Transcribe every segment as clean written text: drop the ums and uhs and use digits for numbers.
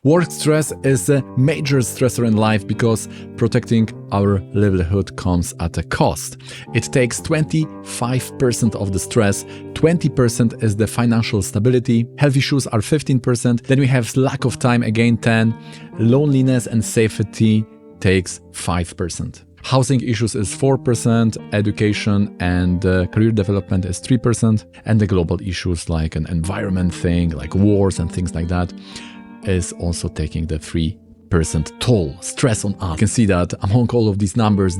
Work stress is a major stressor in life because protecting our livelihood comes at a cost. It takes 25% of the stress, 20% is the financial stability, health issues are 15%, then we have lack of time, again 10%, loneliness and safety takes 5%. Housing issues is 4%, education and career development is 3%, and the global issues like an environment thing, like wars and things like that, is also taking the 3% toll, stress on us. You can see that among all of these numbers,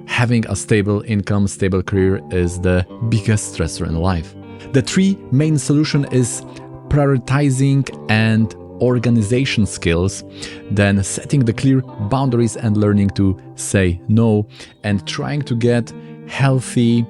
having a stable income, stable career is the biggest stressor in life. The three main solution is prioritizing and organization skills, then setting the clear boundaries and learning to say no, and trying to get healthy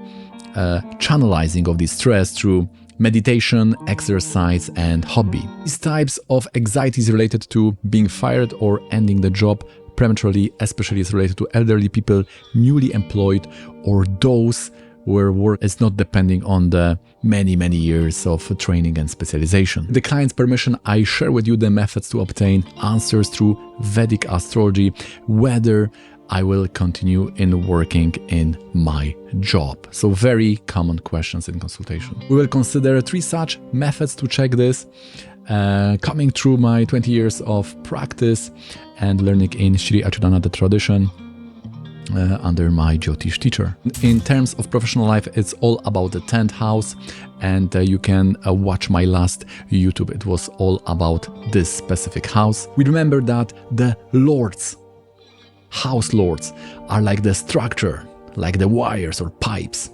channelizing of this stress through meditation, exercise, and hobby. These types of anxieties related to being fired or ending the job prematurely, especially is related to elderly people, newly employed, or those where work is not depending on the many years of training and specialization. With the client's permission, I share with you the methods to obtain answers through Vedic Astrology, whether I will continue in working in my job. So very common questions in consultation. We will consider 3 such methods to check this, coming through my 20 years of practice and learning in Shri Achyutananda tradition, under my Jyotish teacher. In terms of professional life, it's all about the 10th house, and you can watch my last YouTube. It was all about this specific house. We remember that the lords, house lords, are like the structure, like the wires or pipes.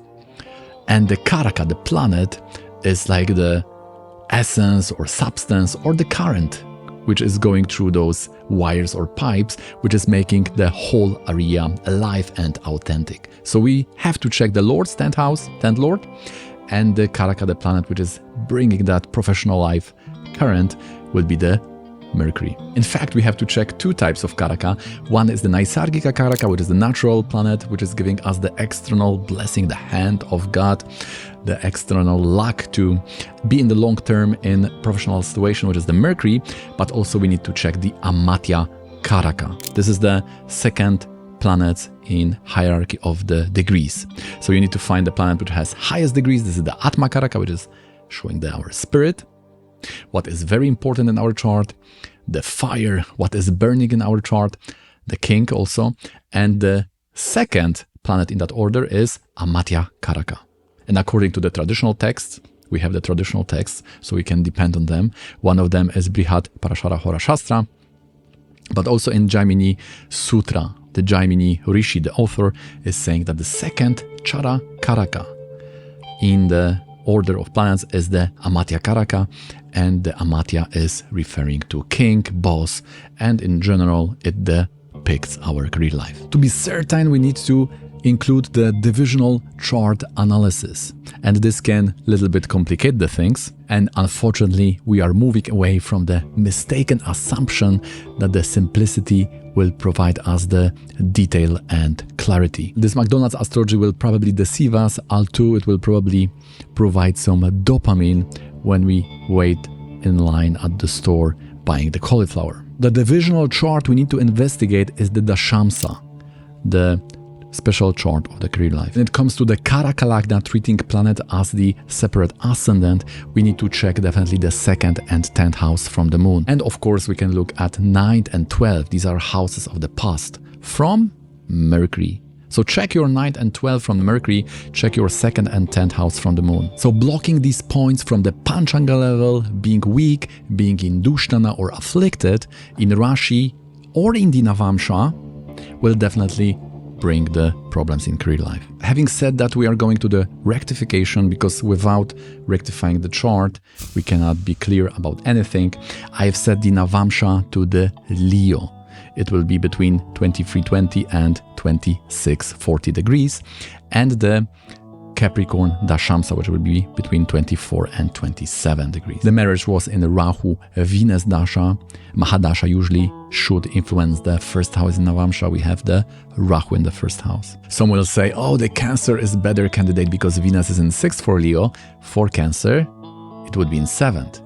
And the Karaka, the planet, is like the essence or substance or the current which is going through those wires or pipes, which is making the whole area alive and authentic. So we have to check the Lord's 10th house, 10th Lord, and the Karaka, the planet, which is bringing that professional life current, will be the Mercury. In fact, we have to check 2 types of Karaka. One is the Naisargika Karaka, which is the natural planet, which is giving us the external blessing, the hand of God, the external luck to be in the long term in professional situation, which is the Mercury, but also we need to check the Amatya Karaka. This is the second planet in hierarchy of the degrees. So you need to find the planet which has highest degrees. This is the Atma Karaka, which is showing our spirit. What is very important in our chart, the fire, what is burning in our chart, the king also, and the second planet in that order is Amatya Karaka. And according to the traditional texts, we have the traditional texts, so we can depend on them. One of them is Brihad Parashara Hora Shastra, but also in Jaimini Sutra, the Jaimini Rishi, the author, is saying that the second Chara Karaka in the order of planets is the Amatya Karaka, and the Amatya is referring to king, boss, and in general it depicts our career life. To be certain, we need to include the divisional chart analysis, and this can a little bit complicate the things, and unfortunately we are moving away from the mistaken assumption that the simplicity will provide us the detail and clarity. This McDonald's astrology will probably deceive us, although it will probably provide some dopamine when we wait in line at the store buying the cauliflower. The divisional chart we need to investigate is the Dashamsa, the special chart of the career life. When it comes to the Karaka Lagna, treating planet as the separate ascendant, we need to check definitely the 2nd and 10th house from the moon. And of course we can look at 9th and 12th. These are houses of the past from Mercury. So check your 9th and 12th from the Mercury, check your 2nd and 10th house from the moon. So blocking these points from the Panchanga level, being weak, being in Dushtana or afflicted, in Rashi or in the Navamsha, will definitely bring the problems in career life. Having said that, we are going to the rectification, because without rectifying the chart, we cannot be clear about anything. I have set the Navamsha to the Leo. It will be between 2320 and 2640 degrees, and the Capricorn Dashamsa, which will be between 24 and 27 degrees. The marriage was in the Rahu Venus Dasha. Mahadasha usually should influence the first house in Navamsha. We have the Rahu in the first house. Some will say, oh, the Cancer is better candidate because Venus is in 6th for Leo. For Cancer, it would be in 7th.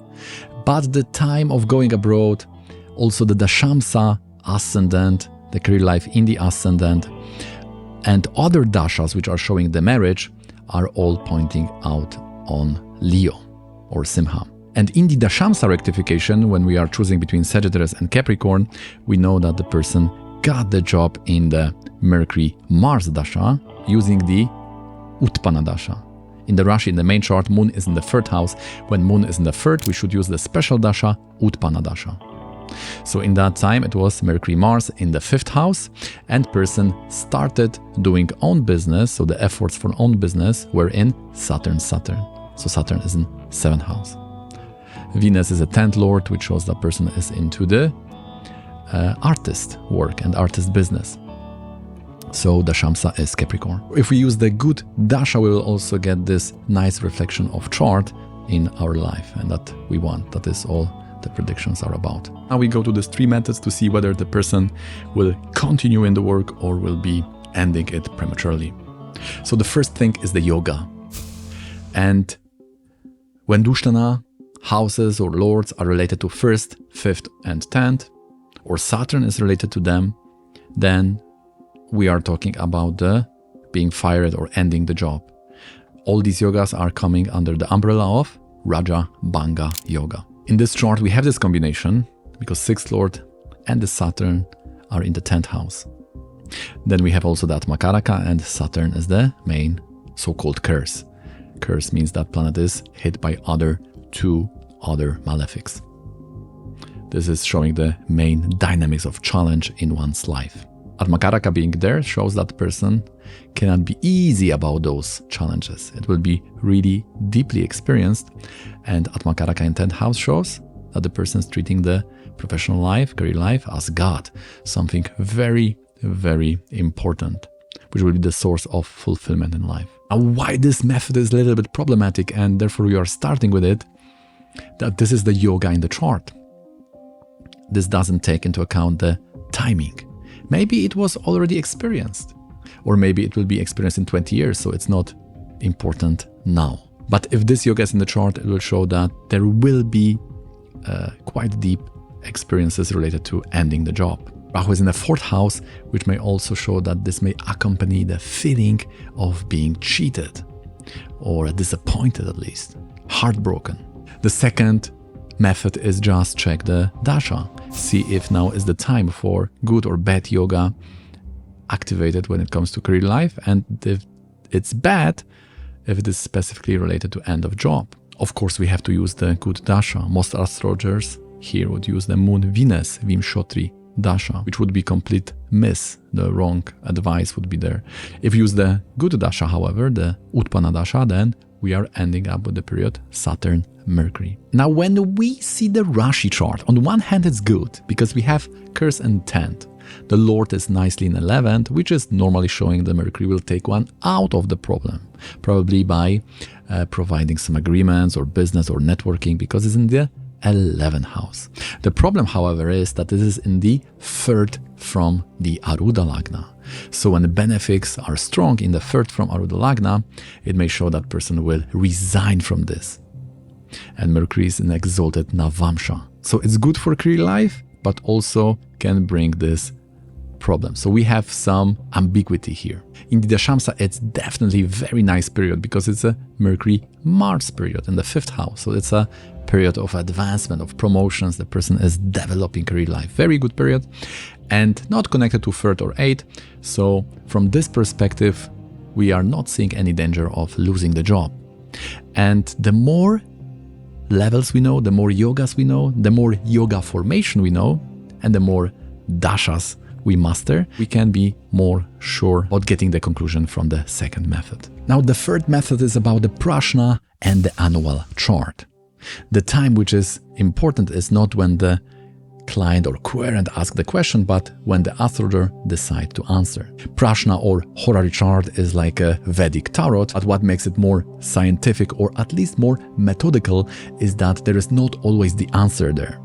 But the time of going abroad Also the Dashamsa ascendant, the career life in the ascendant, and other dashas which are showing the marriage are all pointing out on Leo or Simha. And in the Dashamsa rectification, when we are choosing between Sagittarius and Capricorn, we know that the person got the job in the Mercury-Mars Dasha using the Utpana Dasha. In the Rashi, in the main chart, Moon is in the 3rd house. When Moon is in the 3rd, we should use the special Dasha, Utpana Dasha. So in that time, it was Mercury-Mars in the 5th house, and person started doing own business, so the efforts for own business were in Saturn. So Saturn is in 7th house. Venus is a 10th lord, which shows that person is into the artist work and artist business. So Dashamsa is Capricorn. If we use the good Dasha, we will also get this nice reflection of chart in our life, and that we want. That is all the predictions are about. Now we go to these 3 methods to see whether the person will continue in the work or will be ending it prematurely. So the first thing is the yoga. And when Dushtana houses or lords are related to 1st, 5th, and 10th, or Saturn is related to them, then we are talking about the being fired or ending the job. All these yogas are coming under the umbrella of Raja Bhanga Yoga. In this chart, we have this combination because 6th lord and the Saturn are in the 10th house. Then we have also that Makaraka, and Saturn is the main so-called curse. Curse means that planet is hit by 2 other malefics. This is showing the main dynamics of challenge in one's life. Makaraka being there shows that person cannot be easy about those challenges. It will be really deeply experienced, and Makaraka in 10th house shows that the person is treating the professional life, career life as God, something very, very important, which will be the source of fulfillment in life. Now, why this method is a little bit problematic, and therefore we are starting with it, that this is the yoga in the chart. This doesn't take into account the timing. Maybe it was already experienced, or maybe it will be experienced in 20 years, so it's not important now. But if this yoga is in the chart, it will show that there will be quite deep experiences related to ending the job. Rahu is in the 4th house, which may also show that this may accompany the feeling of being cheated, or disappointed at least, heartbroken. The second method is just check the Dasha. See if now is the time for good or bad yoga activated when it comes to career life, and if it's bad, if it is specifically related to end of job. Of course, we have to use the good Dasha. Most astrologers here would use the Moon Venus Vimshotri Dasha, which would be complete miss. The wrong advice would be there. If you use the good Dasha, however, the Utpana Dasha, then we are ending up with the period Saturn Mercury. Now, when we see the Rashi chart, on one hand it's good because we have curse and 10th. The Lord is nicely in 11th, which is normally showing the Mercury will take one out of the problem, probably by providing some agreements or business or networking, because it's in the 11th house. The problem, however, is that this is in the 3rd from the Arudha Lagna. So when the benefics are strong in the 3rd from Arudha Lagna, it may show that person will resign from this. And Mercury is in exalted Navamsha. So it's good for career life, but also can bring this problem. So we have some ambiguity here. In the Dashamsa, it's definitely a very nice period because it's a Mercury-Mars period in the 5th house. So it's a period of advancement, of promotions. The person is developing career life. Very good period, and not connected to 3rd or 8th. So from this perspective, we are not seeing any danger of losing the job. And the more levels we know, the more yogas we know, the more yoga formation we know, and the more dashas we master, we can be more sure about getting the conclusion from the second method. Now, the third method is about the Prashna and the annual chart. The time which is important is not when the client or querent asks the question, but when the astrologer decides to answer. Prashna or horary chart is like a Vedic tarot, but what makes it more scientific or at least more methodical is that there is not always the answer there.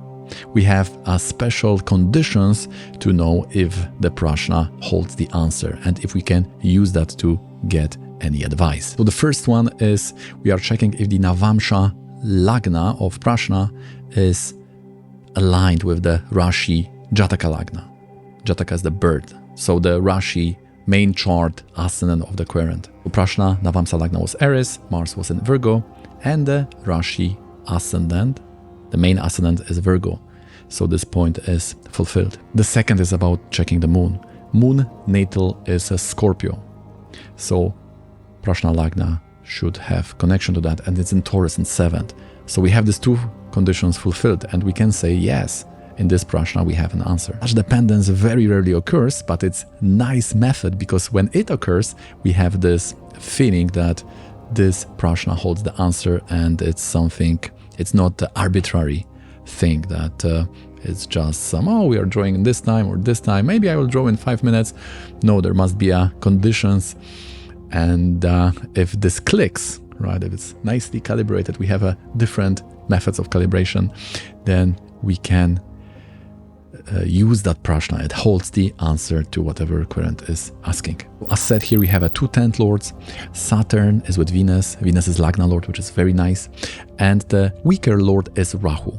We have special conditions to know if the Prashna holds the answer and if we can use that to get any advice. So the first one is we are checking if the Navamsha Lagna of Prashna is aligned with the Rashi Jataka Lagna. Jataka is the bird. So the Rashi main chart ascendant of the querent. Prashna, Navamsha Lagna was Aries, Mars was in Virgo, and the Rashi ascendant, the main ascendant is Virgo. So this point is fulfilled. The second is about checking the moon. Moon natal is a Scorpio. So Prashna Lagna should have connection to that, and it's in Taurus in 7th. So we have these two conditions fulfilled, and we can say yes, in this Prashna we have an answer. Such dependence very rarely occurs, but it's nice method because when it occurs, we have this feeling that this Prashna holds the answer, and it's something, it's not the arbitrary thing that it's just some, oh, we are drawing this time or this time, maybe I will draw in 5 minutes. No, there must be conditions, and if this clicks, right, if it's nicely calibrated, we have different methods of calibration, then we can use that Prashna. It holds the answer to whatever querent is asking. As said, here we have two 10th lords. Saturn is with Venus. Venus is Lagna lord, which is very nice. And the weaker lord is Rahu.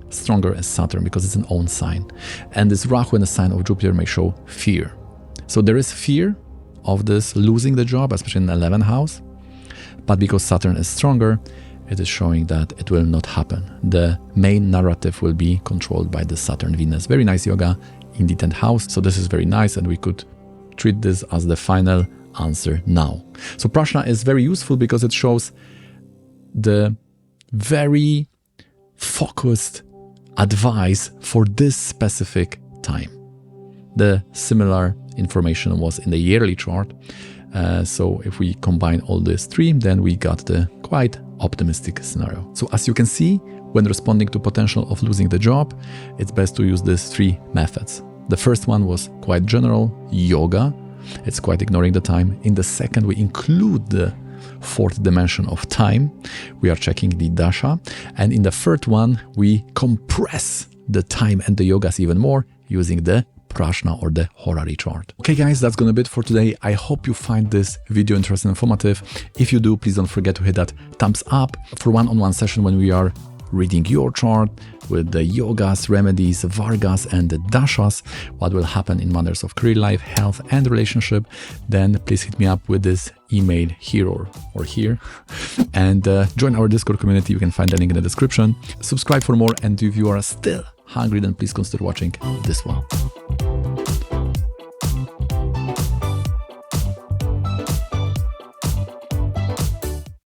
Stronger is Saturn because it's an own sign. And this Rahu in the sign of Jupiter may show fear. So there is fear of this losing the job, especially in the 11th house. But because Saturn is stronger, it is showing that it will not happen. The main narrative will be controlled by the Saturn-Venus. Very nice yoga in the 10th house. So this is very nice, and we could treat this as the final answer now. So Prashna is very useful because it shows the very focused advice for this specific time. The similar information was in the yearly chart. So if we combine all these three, then we got the quite optimistic scenario. So as you can see, when responding to potential of losing the job, it's best to use these three methods. The first one was quite general, yoga. It's quite ignoring the time. In the second, we include the fourth dimension of time. We are checking the Dasha. And in the third one, we compress the time and the yogas even more using the Prashna or the horary chart. Okay guys, that's gonna be it for today. I hope you find this video interesting and informative. If you do, please don't forget to hit that thumbs up for one-on-one session when we are reading your chart with the yogas, remedies, Vargas and the Dashas, what will happen in matters of career life, health and relationship. Then please hit me up with this email here or here and join our Discord community. You can find the link in the description. Subscribe for more, and if you are still hungry, then please consider watching this one.